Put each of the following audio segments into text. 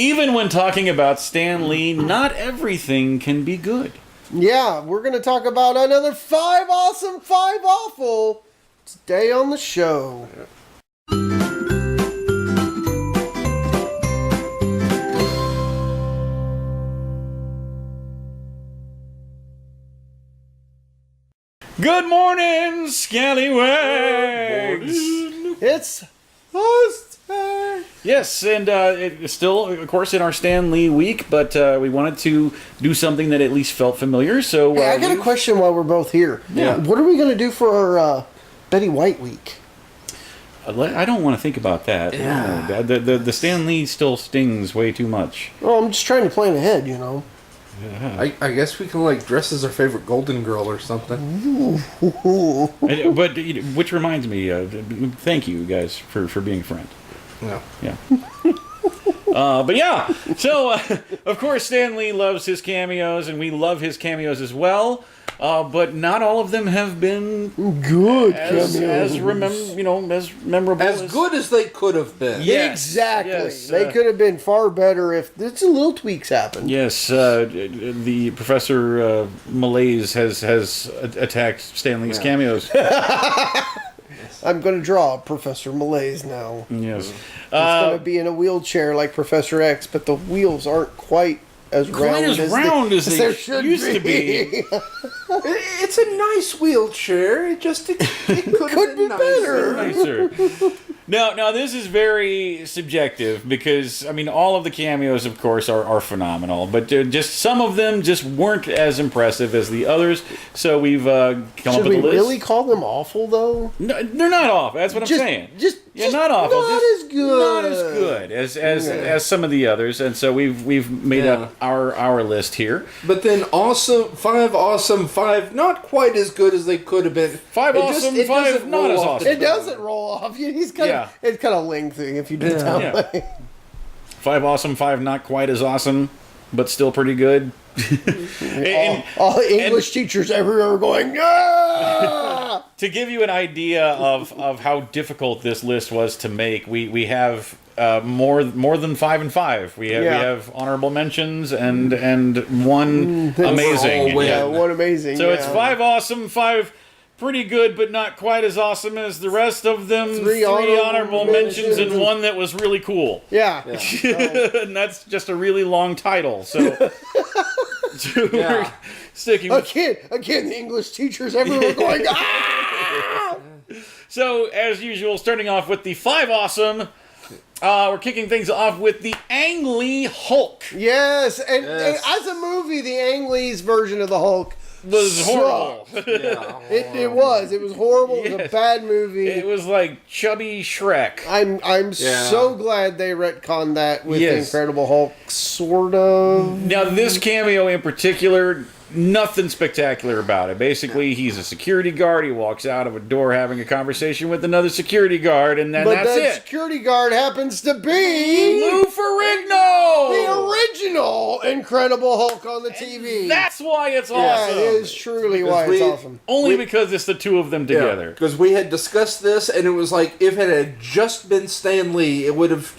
Even when talking about Stan Lee, not everything can be good. Yeah, we're going to talk about another 5 awesome, 5 awful today on the show. Good morning, Scallywags! It's Thursday. Yes, and it's still, of course, in our Stan Lee week, but we wanted to do something that at least felt familiar, so... Hey, I got a question while we're both here. Yeah. What are we going to do for our Betty White week? I don't want to think about that. Yeah. No, the Stan Lee still stings way too much. Well, I'm just trying to plan ahead, you know. Yeah. I guess we can like dress as our favorite Golden Girl or something. But which reminds me, thank you guys for being a friend. Yeah. Yeah. But yeah, so of course Stan Lee loves his cameos, and we love his cameos as well. But not all of them have been Good as memorable. As good as they could have been. Yes, Exactly. yes, they could have been far better if just a little tweaks happened. Yes, the Professor Malaise has attacked Stan Lee's cameos. I'm going to draw Professor Malaise now. Yes. It's going to be in a wheelchair like Professor X, but the wheels aren't quite as round as they should used to be. It's a nice wheelchair. It could have been better. Now this is very subjective because I mean all of the cameos, of course, are phenomenal, but just some of them just weren't as impressive as the others. So we've come up with a list. Should we really call them awful though? No, they're not off. That's what I'm saying. Not awful. Not as good. Not as good as some of the others, and so we've made up our list here. But then awesome, 5 not quite as good as they could have been. 5 awesome, 5 not as awesome. It doesn't roll off. It's kind of lengthy if you do it that way. 5 awesome, 5 not quite as awesome, but still pretty good. all the English teachers everywhere are going, yeah! To give you an idea of how difficult this list was to make, we have more than 5 and 5. We have honorable mentions and one amazing. One amazing. So it's 5 awesome, 5 pretty good, but not quite as awesome as the rest of them. 3 honorable mentions and 1 that was really cool. Yeah. And that's just a really long title. So, we're sticking with... Again, the English teachers everywhere going, ah! So, as usual, starting off with the 5 awesome, we're kicking things off with the Ang Lee Hulk. Yes, and as a movie, the Ang Lee's version of the Hulk was horrible. It was horrible. It was a bad movie. It was like chubby Shrek. I'm so glad they retconned that with the Incredible Hulk, sort of. Now this cameo in particular, nothing spectacular about it. Basically, he's a security guard. He walks out of a door having a conversation with another security guard, and then that's it. But that security guard happens to be Lou Ferrigno, the original Incredible Hulk on the TV. That's why it's awesome. Yeah, it is truly why it's awesome. Only because it's the two of them together. Because we had discussed this, and it was like if it had just been Stan Lee, it would have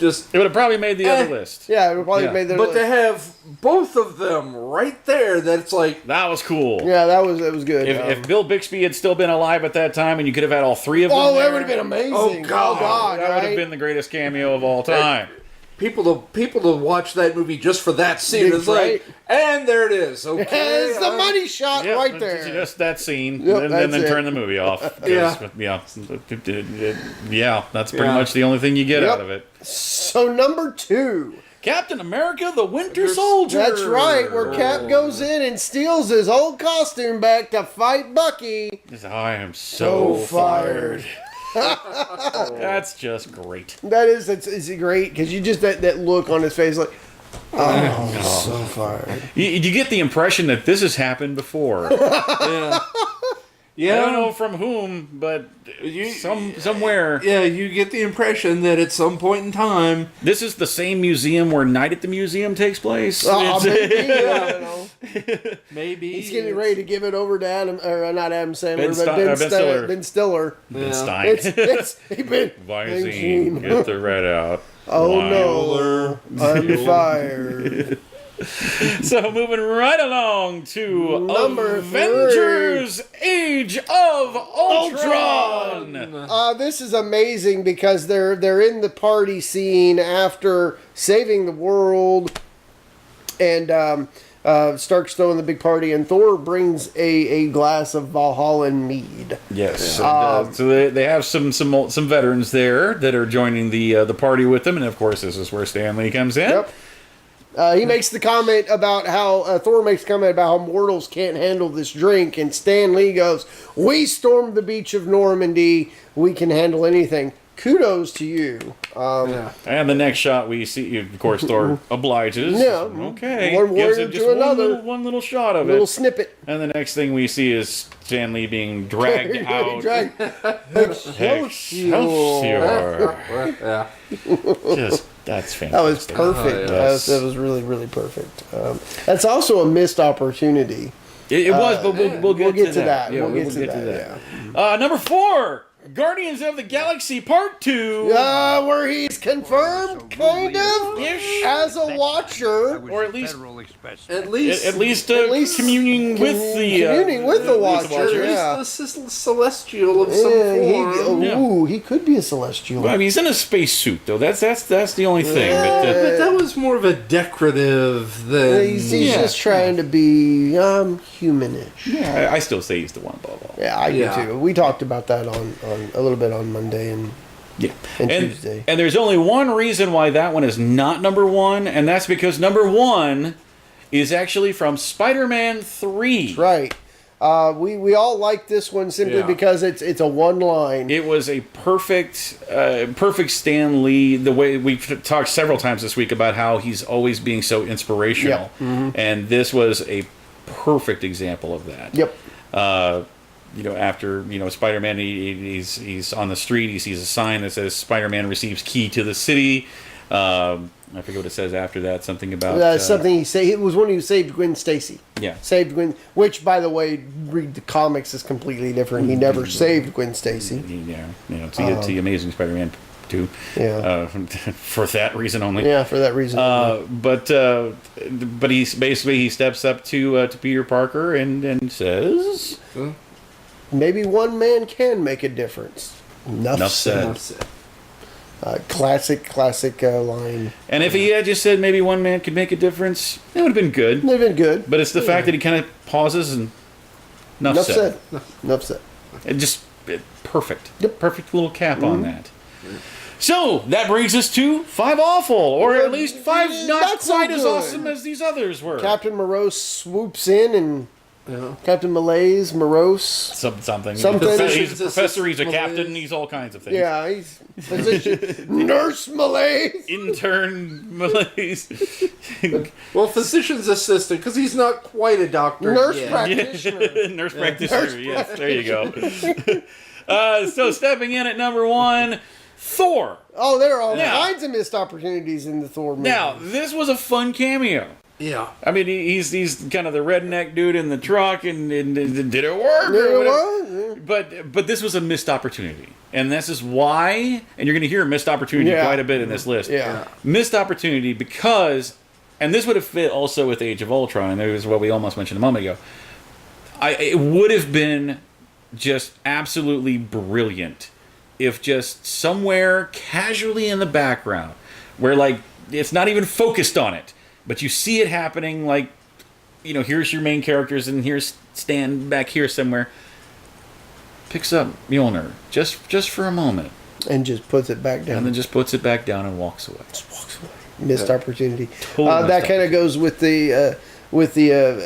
probably made the other list. Yeah, it would probably made the list. But to have both of them right there, that's like. That was cool. Yeah, that was good. If Bill Bixby had still been alive at that time, and you could have had all 3 of them, that would have been amazing. Oh God, that would have been the greatest cameo of all time. People to watch that movie just for that scene. It's like, and there it is. Okay, it's the money shot right there. Just that scene, Yep, and then turn the movie off. That's pretty much the only thing you get out of it. So number 2. Captain America, the Winter Soldier. That's right, where Cap goes in and steals his old costume back to fight Bucky. I am so fired. That's just great. That is, it's great, because you just, that look on his face, like, so fired. You get the impression that this has happened before. Yeah. I don't know from whom, but somewhere. Yeah, you get the impression that at some point in time... This is the same museum where Night at the Museum takes place. Maybe, I don't know. Maybe. He's getting ready to give it over to Adam, or not Adam Sandler, Ben Stiller. Ben Stiller. Ben Stein. It's Ben. Visine, get the red out. Oh no, I'm fired. So moving right along to Number Avengers Age of Ultron. This is amazing because they're in the party scene after saving the world, and Stark's throwing the big party, and Thor brings a glass of Valhallan mead. Yes, and, so they have some veterans there that are joining the party with them, and of course this is where Stan Lee comes in. Yep. He makes the comment about how Thor makes a comment about how mortals can't handle this drink, and Stan Lee goes, "We stormed the beach of Normandy. We can handle anything." Kudos to you. And the next shot we see, of course, Thor obliges. Yeah. Okay. One Gives warrior him just to another. One little shot of A little it. snippet. And the next thing we see is Stan Lee being dragged out. Excelsior. Yeah. Just, that's fantastic. That was perfect. Yes. That was really, really perfect. That's also a missed opportunity. It was, but we'll get to that. Yeah, We'll get to that. Number 4, Guardians of the Galaxy Part 2. Where he's confirmed, kind of, as a watcher, or at least At least communing with the Watcher. Yeah. He's the celestial of some form. He could be a celestial. Well, I mean, he's in a spacesuit, though. That's the only thing. But that was more of a decorative than... He's just trying to be humanish. Yeah, I still say he's the one above all. Yeah, I do too. We talked about that on a little bit on Monday and Tuesday. And there's only one reason why that one is not number 1, and that's because number 1 is actually from Spider-Man 3. That's right. We all like this one simply because it's a one line. It was a perfect Stan Lee. The way we've talked several times this week about how he's always being so inspirational, and this was a perfect example of that. Yep. After Spider-Man, he's on the street. He sees a sign that says Spider-Man receives key to the city. I forget what it says after that. Something about something he said. It was when he saved Gwen Stacy. Yeah, saved Gwen. Which, by the way, read the comics is completely different. He never saved Gwen Stacy. It's the Amazing Spider-Man 2. Yeah, for that reason only. Yeah, for that reason. But he steps up to Peter Parker and says, "Maybe one man can make a difference." Enough said. Classic line. And if he had just said maybe one man could make a difference, it would have been good. It would have been good. But it's the fact that he kind of pauses and enough said. Enough said. Perfect. Yep. Perfect little cap on that. So that brings us to 5 awful, or at least 5 not quite as awesome as these others were. Captain Morose swoops in and Captain Morose. Something. Something. He's a professor, he's a captain, he's all kinds of things. Yeah, he's physician. Nurse Malaise. Intern Malaise. Well, physician's assistant, because he's not quite a doctor. Nurse practitioner. Nurse practitioner, yes, there you go. So stepping in at number 1, Thor. Oh, there are all kinds of missed opportunities in the Thor movie. Now, this was a fun cameo. Yeah. I mean, he's kind of the redneck dude in the truck, and did it work? But this was a missed opportunity. And this is why, and you're going to hear missed opportunity quite a bit in this list. Yeah. Missed opportunity because, and this would have fit also with Age of Ultron, and it was what we almost mentioned a moment ago. It would have been just absolutely brilliant if just somewhere casually in the background, where it's not even focused on it, but you see it happening, here's your main characters, and here's Stan back here somewhere. Picks up Mjolnir just for a moment, and just puts it back down, and then just puts it back down and walks away. Missed opportunity. That kind of goes with the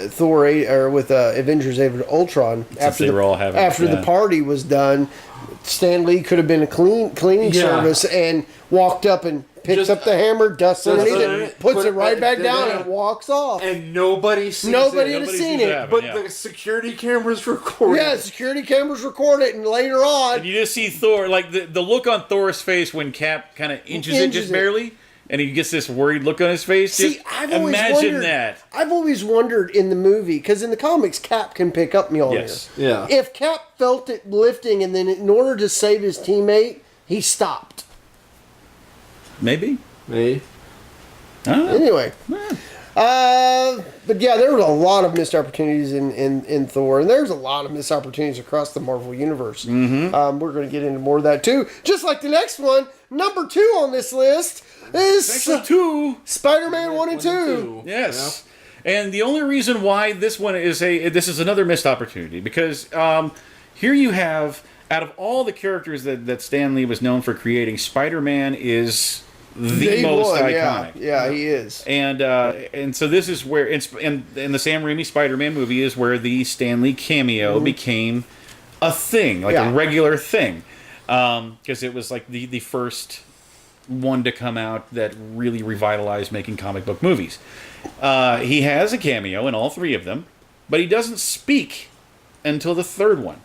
Thor or with Avengers Age of Ultron. After the party was done, Stan Lee could have been a cleaning service and walked up and picks up the hammer, dusts underneath it, puts put it right back down, down. and walks off. And nobody sees Nobody it. had seen it. But the security cameras record Yeah, it. security cameras record it, and later on, And you just see Thor, like the look on Thor's face when Cap kind of inches it just barely, and he gets this worried look on his face. see, Just I've always imagine wondered, that. I've always wondered in the movie, because in the comics, Cap can pick up Mjolnir. Yes. Yeah. If Cap felt it lifting, and then in order to save his teammate, he stopped. Maybe. Me. I don't know. Anyway. But yeah, there were a lot of missed opportunities in Thor, and there's a lot of missed opportunities across the Marvel Universe. Mm-hmm. We're going to get into more of that too. Just like the next one, number 2 on this list is Spider-Man 1 and 2. Yes. And the only reason why this one is this is another missed opportunity, because here you have, out of all the characters that Stan Lee was known for creating, Spider-Man is the most one, iconic. Yeah, he is. And so this is where in the Sam Raimi Spider-Man movie is where the Stan Lee cameo became a thing, like a regular thing, because it was like the first one to come out that really revitalized making comic book movies. He has a cameo in all 3 of them, but he doesn't speak until the 3rd one.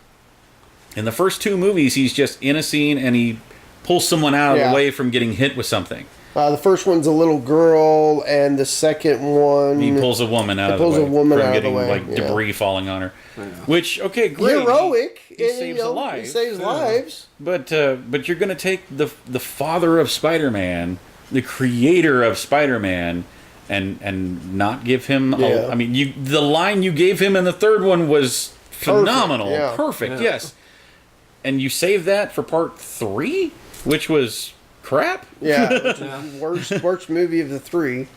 In the first 2 movies, he's just in a scene and he pulls someone out of the way from getting hit with something. The first one's a little girl, and the second one He pulls a woman out of the way from getting like debris falling on her. Yeah. Which, okay, great. Heroic. He saves a life. He saves lives. But you're going to take the father of Spider-Man, the creator of Spider-Man, and not give him. I mean, the line you gave him in the 3rd one was phenomenal, perfect. Yes, and you save that for part 3, which was crap. Yeah, worst movie of the 3.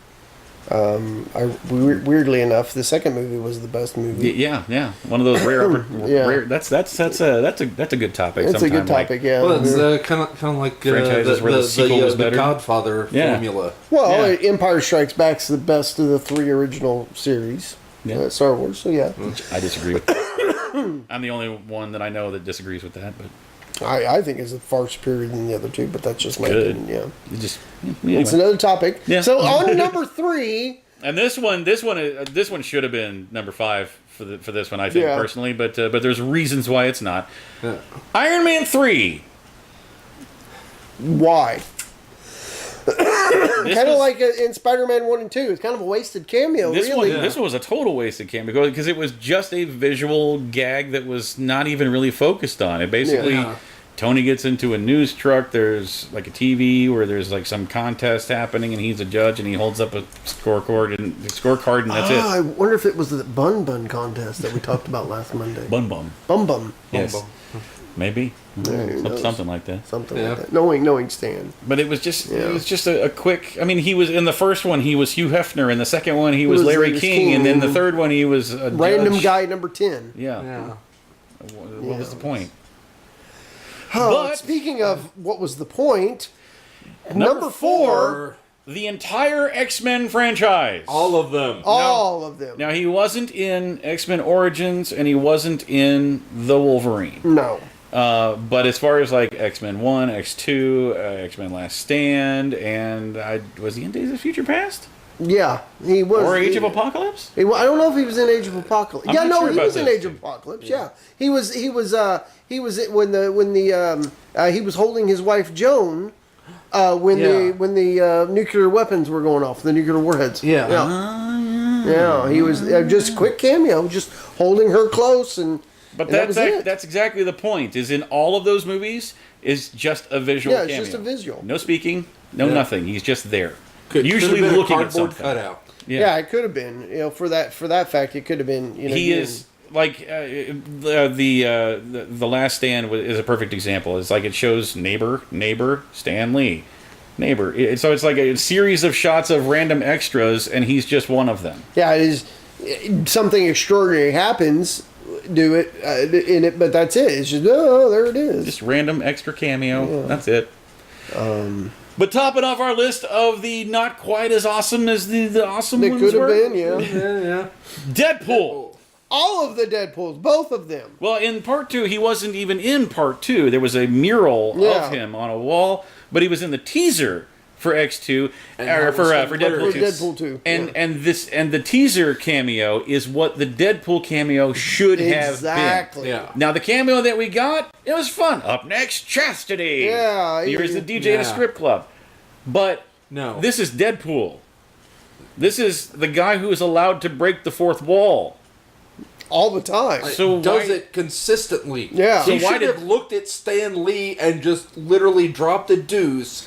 Weirdly enough, the second movie was the best movie. Yeah. One of those rare. That's a good topic. It's a good topic. Like, yeah. Well, it's kind of like franchises where the sequel was better. The Godfather formula. Well, Empire Strikes Back's the best of the 3 original series. Star Wars. So yeah, I disagree with that. I'm the only one that I know that disagrees with that, but I think it's far superior than the other 2, but that's just my opinion. Yeah, anyway. It's another topic. Yeah. So on number 3, and this one should have been number 5 for this one, I think personally, but there's reasons why it's not. Yeah. Iron Man 3. Why? Kind of like in Spider-Man 1 and 2. It's kind of a wasted cameo, this really. This one was a total wasted cameo because it was just a visual gag that was not even really focused on. It basically, Tony gets into a news truck. There's like a TV where there's like some contest happening, and he's a judge, and he holds up a scorecard, and that's it. I wonder if it was the Bun Bun contest that we talked about last Monday. Bun Bum. Bum Bum. Yes. Maybe. Something like that. Something like that. Knowing Stan. But it was just a quick. I mean, he was in the first one. He was Hugh Hefner. In the second one, he was Larry King, and then the third one, he was a random judge. guy number 10. Yeah. What was the point? But speaking of what was the point, number 4. The entire X-Men franchise. All of them. All of them. Now, he wasn't in X-Men Origins, and he wasn't in The Wolverine. No. But as far as like X-Men 1, X2, X-Men Last Stand, and was he in Days of Future Past? Yeah, he was. Or Age of Apocalypse? I don't know if he was in Age of Apocalypse. I'm not sure he was in this. Age of Apocalypse. Yeah, he was he was holding his wife Joan when the nuclear weapons were going off, the nuclear warheads. Yeah, he was just a quick cameo, just holding her close and. But that's exactly the point. Is in all of those movies is just a visual cameo. Yeah, it's just a visual. No speaking, no nothing. He's just there. Usually looking at something. Cutout. Yeah, it could have been. For that fact, it could have been. He is like the Last Stand is a perfect example. It's like it shows neighbor, Stan Lee, neighbor. So it's like a series of shots of random extras, and he's just one of them. Yeah, it is. Something extraordinary happens. Do it in it, but that's it. It's just there it is. Just random extra cameo. Yeah. That's it. But topping off our list of the not quite as awesome as the awesome ones could have were. been, yeah. Deadpool. All of the Deadpools, both of them. Well, in part 2, he wasn't even in part 2. There was a mural of him on a wall, but he was in the teaser for X2 And or that was for Deadpool 2. hilarious. Deadpool 2. And the teaser cameo is what the Deadpool cameo should have Exactly. Yeah. been. Now the cameo that we got, it was fun. Up next, Chastity. Yeah, Here's the DJ in a strip club. But No. this is Deadpool. This is the guy who is allowed to break the fourth wall. All the time. So does why- it consistently. Yeah. He So why should did- have looked at Stan Lee and just literally dropped a deuce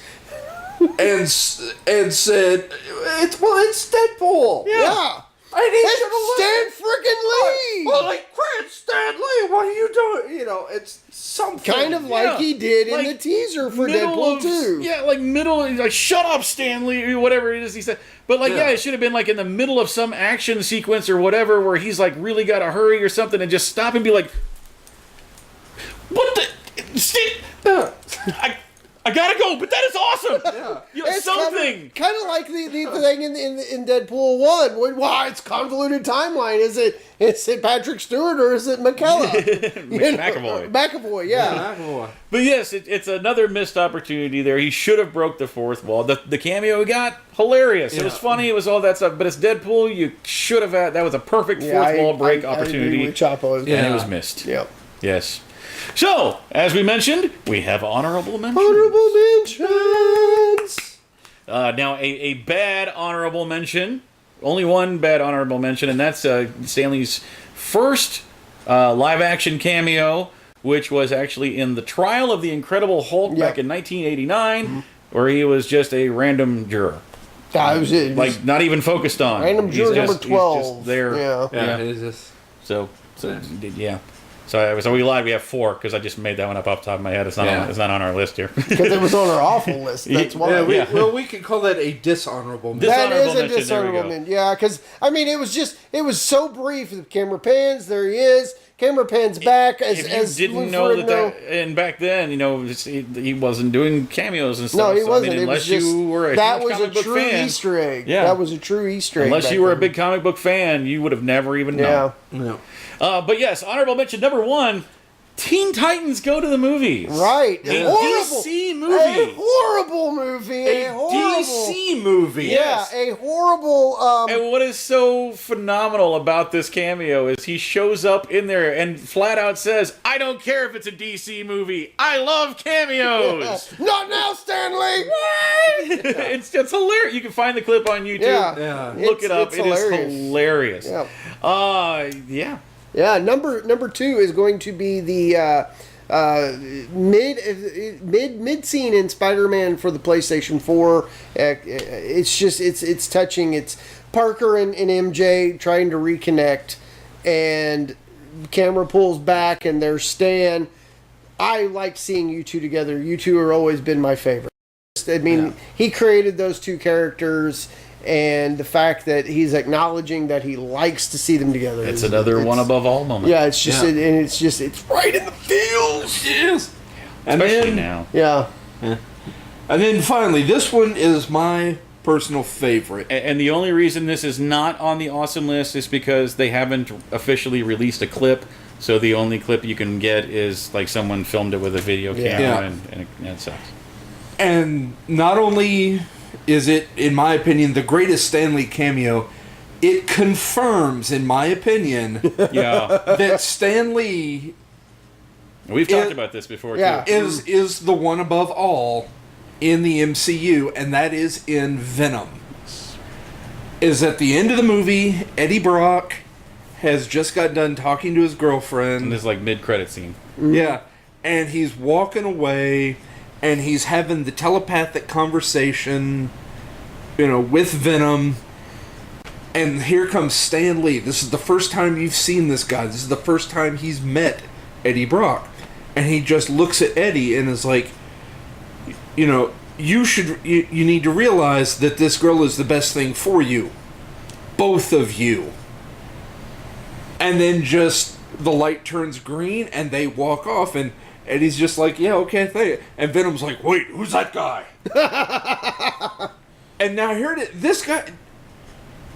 and said, it's Deadpool. Yeah. I need It's you to Stan look. freaking Lee! Holy crap, Stan Lee, what are you doing? You know, it's something. Kind of like he did in Like the teaser for middle Deadpool of- 2. Yeah, like shut up, Stanley, or whatever it is he said. But Yeah. it should have been like in the middle of some action sequence or whatever, where he's like really got to hurry or something, and just stop and be like, "What the? I gotta go, but that is awesome. Yeah. You know, something." Kind of like the thing in Deadpool 1. Why, it's convoluted timeline. Is it Patrick Stewart or is it McKellar? McAvoy. McAvoy, yeah. Yeah. But yes, it's another missed opportunity there. He should have broke the fourth wall. The cameo he got, hilarious. It was Yeah. funny. It was all that stuff. But it's Deadpool. You should have had that was a perfect Yeah, fourth wall break I agree opportunity, with Chapo. Yeah. and it was missed. Yep. Yes. So, as we mentioned, we have honorable mentions. Honorable mentions. Now, a bad honorable mention. Only one bad honorable mention, and that's Stanley's first live-action cameo, which was actually in the Trial of the Incredible Hulk back in 1989, where he was just a random juror. That was it. Like, not even focused on. Random juror number 12. He's just there. Yeah. Yeah, it's just... So yeah. So we lied. We have 4 because I just made that one up off the top of my head. It's not. It's not on our list here. Because it was on our awful list. That's why. Yeah, Yeah. Well, we could call that a dishonorable mention. That is Dishonorable a mention, there we dishonorable go. mention. Yeah, because, I mean, it was so brief. The camera pans, there he is. Camera pans back as If you didn't Lou know Ferrigno. and back then, he wasn't doing cameos and stuff. No, he so, wasn't. I mean, it was unless just, you were a that huge was a comic book true fan, Easter egg. Yeah. That was a true Easter egg. unless back you were a then. big comic book fan, you would have never even known. Yeah. No. But yes, honorable mention number 1: Teen Titans Go to the Movies. Right. A Horrible. DC A movie. horrible movie. A horrible. DC movie. Yeah, a horrible. And what is so phenomenal about this cameo is he shows up in there and flat out says, "I don't care if it's a DC movie. I love cameos." Not now, Stanley. It's hilarious. You can find the clip on YouTube. Yeah. Yeah. Look it up. It's It is hilarious. hilarious. Yeah. Yeah. Yeah, number 2 is going to be the mid scene in Spider-Man for the PlayStation 4. It's touching. It's Parker and MJ trying to reconnect, and camera pulls back, and there's Stan. I like seeing you two together. You two have always been my favorite. I mean, he created those two characters. And the fact that he's acknowledging that he likes to see them together. It's another one above all moment. Yeah, it's just, and it's right in the feels. Yes. And Especially then, now. Yeah. And then finally, this one is my personal favorite. And the only reason this is not on the awesome list is because they haven't officially released a clip. So the only clip you can get is like someone filmed it with a video camera, Yeah. and it sucks. And not only is it, in my opinion, the greatest Stan Lee cameo, it confirms, in my opinion, Yeah, that Stan Lee we've talked about this before Yeah. too. is the one above all in the MCU, and that is in Venom. Is at the end of the movie, Eddie Brock has just got done talking to his And girlfriend. this like mid-credit scene. Yeah, and he's walking away, and he's having the telepathic conversation, with Venom. And here comes Stan Lee. This is the first time you've seen this guy. This is the first time he's met Eddie Brock. And he just looks at Eddie and is like, you need to realize that this girl is the best thing for you. Both of you. And then just the light turns green and they walk off, and Eddie's just like, yeah, okay, thank you. And Venom's like, wait, who's that guy? And now here it is. This guy,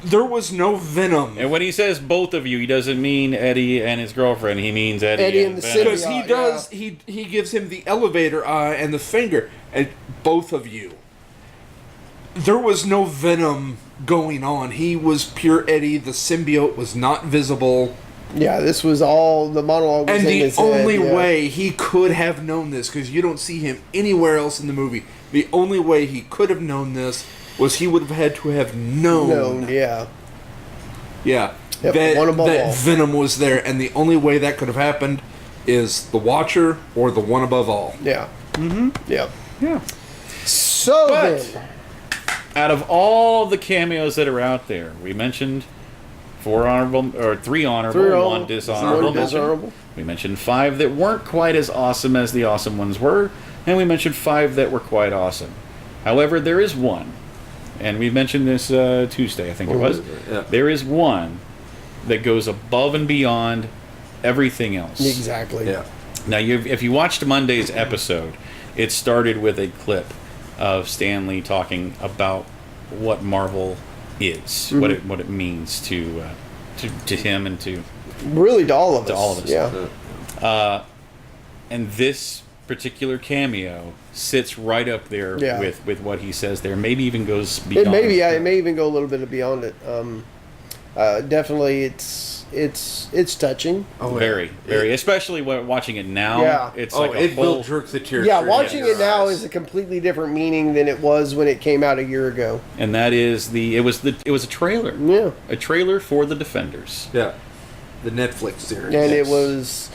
there was no Venom. And when he says both of you, he doesn't mean Eddie and his girlfriend. He means Eddie and the Venom. Because Yeah, he does, he gives him the elevator eye and the finger, and both of you. there was no Venom going on. He was pure Eddie. The symbiote was not visible. Yeah, this was all the monologue was And in the his head, only yeah. way he could have known this, because you don't see him anywhere else in the movie, the only way he could have known this was he would have had to have known. Yeah. Yeah. Yep, that one above that all. Venom was there, and the only way that could have happened is the Watcher or the one above all. Yeah. Mm-hmm. Yep. Yeah. So But- then, Out of all the cameos that are out there, we mentioned three honorable, one dishonorable. One dishonorable. We mentioned 5 that weren't quite as awesome as the awesome ones were, and we mentioned 5 that were quite awesome. However, there is one, and we mentioned this Tuesday, I think it was. Yeah. There is one that goes above and beyond everything else. Exactly. Yeah. Now, if you watched Monday's episode, it started with a clip of Stan Lee talking about what Marvel is, what it means to him and to Really to all of us. To all of us. Yeah. and this particular cameo sits right up there Yeah. with what he says there. Maybe even goes beyond. It may even go a little bit beyond it. Definitely, it's touching. Oh, very, especially when watching it now. Yeah. It's Oh, like a it will full, jerk the tears. Yeah, straight watching out of it your now eyes. is a completely different meaning than it was when it came out a year ago. and that is it was a trailer. Yeah. A trailer for the Defenders. Yeah. The Netflix series. And Yes.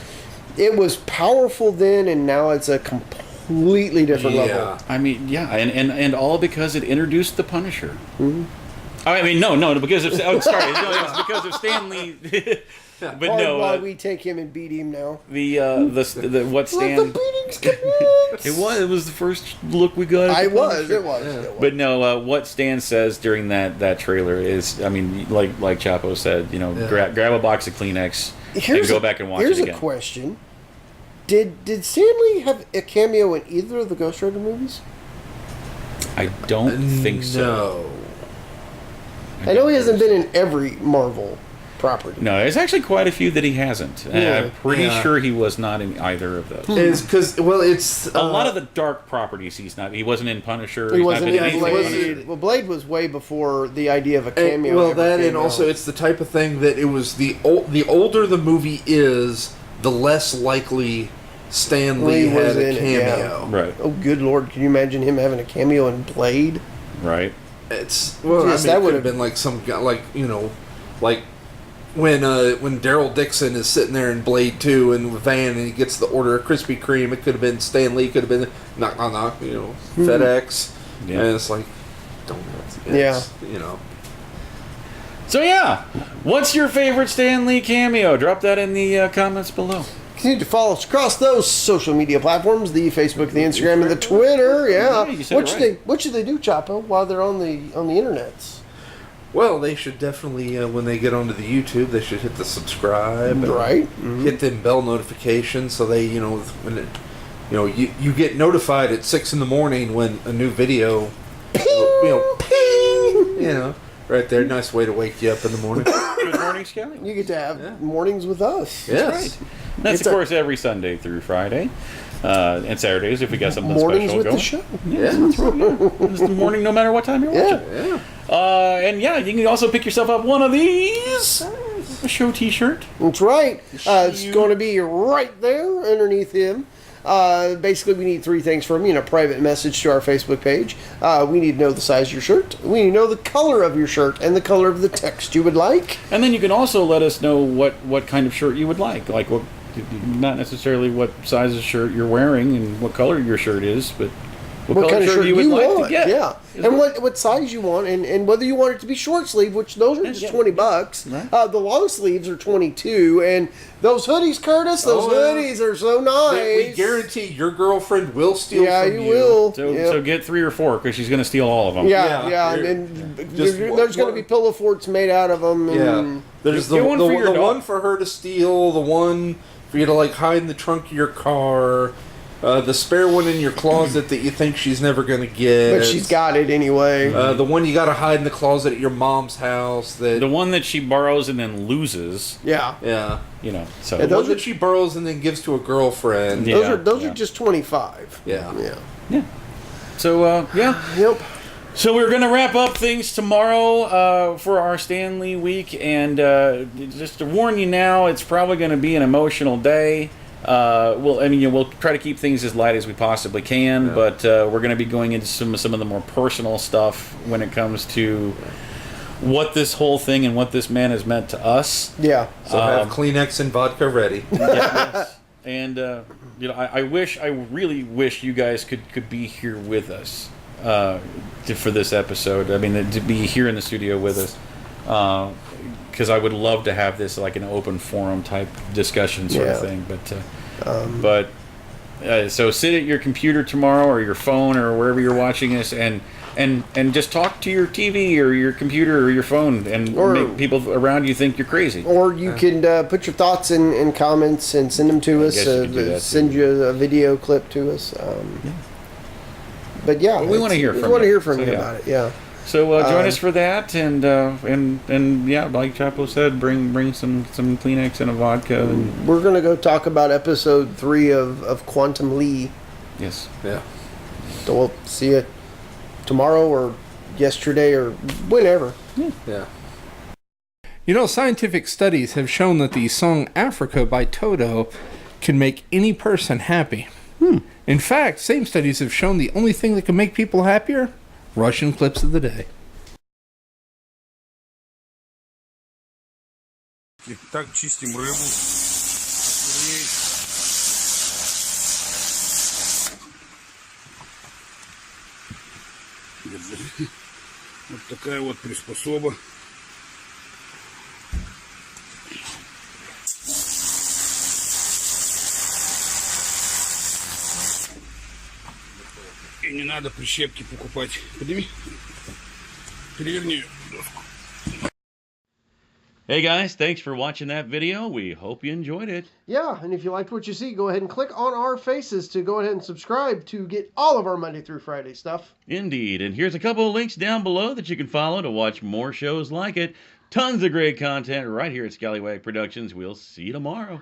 it was powerful then, and now it's a completely different level. I mean, yeah, and all because it introduced the Punisher. Mm-hmm. I mean, no, because of it's because of Stan Lee. But no, Why we take him and beat him now? the what Stan. Let the beatings commence! It was the first look we got. At It the was. Punisher. But no, what Stan says during that trailer is, I mean, like Chapo said, grab a box of Kleenex and go back and watch it again. Here's a question: Did Stan Lee have a cameo in either of the Ghost Rider movies? I don't think so. No. I know he hasn't been in every Marvel property. No, there's actually quite a few that he hasn't. Yeah. I'm pretty Yeah. sure he was not in either of those. It's because, it's... A lot of the dark properties he's not. He wasn't in Punisher. He he's wasn't not been in anything Blade. Punisher. Well, Blade was way before the idea of a cameo. well, ever that came and also out. it's the type of thing that it was the older the movie is, the less likely Stan Lee Lee was had a in it, yeah. cameo. Right, Oh, good lord! Can you imagine him having a cameo in Blade? right. It's Yes, that would have been like some guy, like like when Daryl Dixon is sitting there in Blade 2 in the van and he gets the order of Krispy Kreme. It could have been Stan Lee. Could have been knock, FedEx. Yeah. And it's like donuts. Yeah. So yeah, what's your favorite Stan Lee cameo? Drop that in the comments below. Continue to follow us across those social media platforms: the Facebook, the Instagram, and the Twitter. Yeah. Yeah, you said it right. What should they do, Chapo, while they're on the internets? Well, they should definitely when they get onto the YouTube, they should hit the subscribe. and Right. Hit them bell notifications so they when it, you get notified at 6 in the morning when a new video. Ping. Right there, nice way to wake you up in the morning. Good morning, Skelly. You get to have mornings with us. Yes. That's It's of a- course every Sunday through Friday, and Saturdays if we got something Mornings special with going. the show. Yeah. It's the morning, no matter what time you're watching. Yeah. And yeah, you can also pick yourself up one of these. A show T-shirt. That's right. It's going to be right there underneath him. Basically, we need 3 things from you. Private message to our Facebook page. We need to know the size of your shirt. We need to know the color of your shirt and the color of the text you would like. And then you can also let us know what kind of shirt you would like. Like what, not necessarily what size of shirt you're wearing and what color your shirt is, but What kind of shirt you would like want. to get. Yeah. And what size you want, and whether you want it to be short sleeve, which those are just Yeah. $20. Right. The long sleeves are 22, and those hoodies, Curtis, those Oh, yeah. hoodies are so nice. We guarantee your girlfriend will steal Yeah, from you you. will. So, Yeah. so get 3 or 4 because she's going to steal all of them. Yeah, Yeah, and just there's going to be pillow forts made out of them. Yeah. And There's Get the one for your dog. one for her to steal, the one for you to hide in the trunk of your car, the spare one in your closet that you think she's never going to get. but she's got it anyway. the one you got to hide in the closet at your mom's house. That The one that she borrows and then loses, yeah. yeah. So Yeah, The those one that she borrows and then gives to a girlfriend. Yeah. Those are yeah. just 25. Yeah. Yeah. yeah. So yeah. Yep. So we're going to wrap up things tomorrow for our Stanley week, and just to warn you now, it's probably going to be an emotional day. We'll try to keep things as light as we possibly can, but we're going to be going into some of the more personal stuff when it comes to what this whole thing and what this man has meant to us. Yeah. So have Kleenex and vodka ready. Yes. And I really wish you guys could be here with us for this episode. I mean, to be here in the studio with us, because I would love to have this like an open forum type discussion sort of thing. So sit at your computer tomorrow or your phone or wherever you're watching this and just talk to your TV or your computer or your phone and make people around you think you're crazy. Or you can put your thoughts in comments and send them to us. Send you a video clip to us. But yeah, we want to hear from you. We want to hear from you about it. Yeah. So join us for that, and yeah, like Chapo said, bring some Kleenex and a vodka. And we're gonna go talk about episode 3 of Quantum Leap. Yes. Yeah. So we'll see you tomorrow or yesterday or whenever. Yeah. You know, scientific studies have shown that the song Africa by Toto can make any person happy. In fact, same studies have shown the only thing that can make people happier? Russian clips of the day. Так чистим рыбу. Вот такая вот приспособа. И не надо прищепки покупать. Подними. Переверни доску. Hey guys, thanks for watching that video. We hope you enjoyed it. Yeah, and if you liked what you see, go ahead and click on our faces to go ahead and subscribe to get all of our Monday through Friday stuff. Indeed, and here's a couple of links down below that you can follow to watch more shows like it. Tons of great content right here at Scallywag Productions. We'll see you tomorrow.